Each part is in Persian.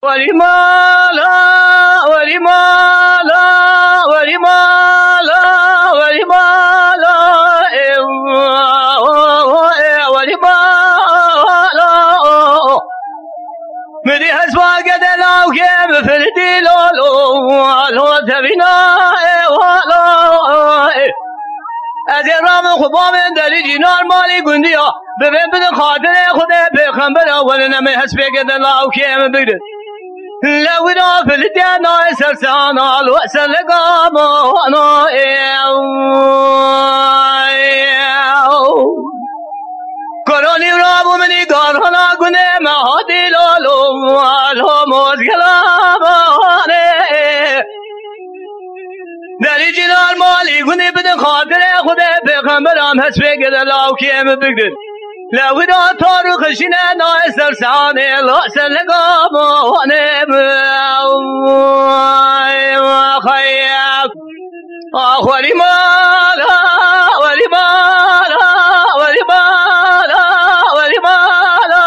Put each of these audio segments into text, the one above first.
ولمالا ولمالا ولمالا ولمالا ولمالا مدي هسوا قد لو كيم فلدي لولو تبينا از رام خوبا من دلی جینار مالی گندیا ببین بدن خاطر خود پیغمبر اول نمی حسب قد لو كيم بگرد لو نافلتي ناي سرسانا لو سلقام وانا كروني رابو مني قارهنا قني ما هادي لولو والهو موز كلام داري جنار مالي قني بدن خاطر خده پیغمبرام حسبه قد لو كيم بگرد لو دا تارو خشينه ناي سرسانه لو سلقام وانا خيب ولمالا ولمالا ولمالا ولمالا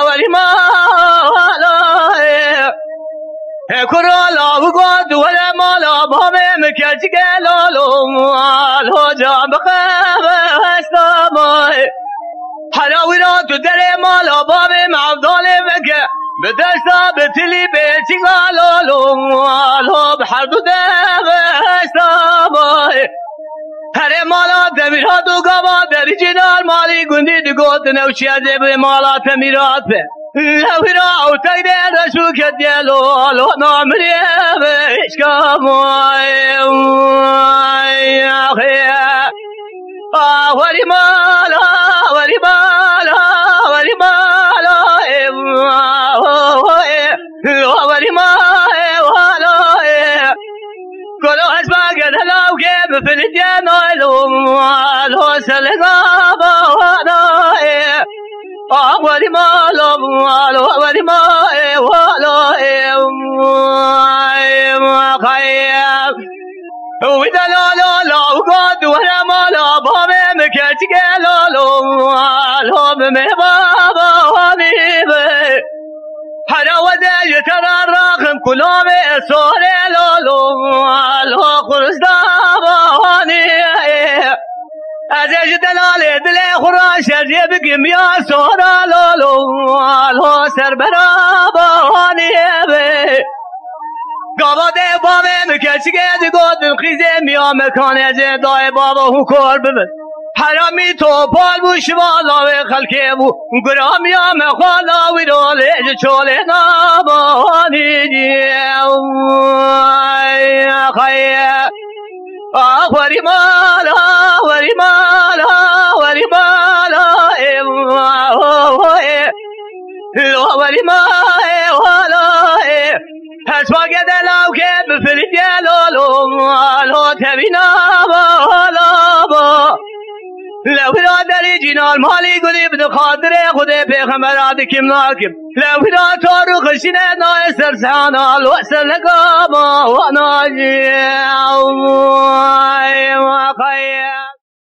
ولمالا كرالا وقعد ولا مالا بامي مكاتي قلالو مالو جام بخيب استامي حلاويران تدري مالا بامي معبدالي مكة بدرسا بتلي بيتي قلالو مالو بحرد دم استامي هره مالا تمیرات و گاوا دری جنال مالی گندی دگوت نوشی از ابر مالا تمیرات به لوی را او تگده رشو کدیلو لو نامری اشکام ولی مالا ولی مالا ولی مالا ولی مالا كلو أسباق الهلاو كيف في الديانة لو سلقاب وانا ولي ما لو ولي ما خيب وإذا لا وقد ولا ما لا بابي مكاتك لا بمهبابا وانيبي حراوده يترى الراخم كلامي صوري لو خرس داباني ازيج دلالي دلي خراش ازيب كميا صورا لو سر براباني قابا دي بامي مكشكي دي قد خيزي ميا مكان ازي داي بابا هو كور ببن حرامی تو پال بو شوالا و خلکه بو گرامی هم خوالا وی راله چاله نبانی خیه وری مالا وری مالا وری مالا وری مالا پس باگه دلاو که بفرید لالو تبینا بالا لو را دری جنال مالی گلی بدو خاطر خود پیغمبرات کم ناکم لو را تارو خشینه نای سرسانا لو سلقام وانا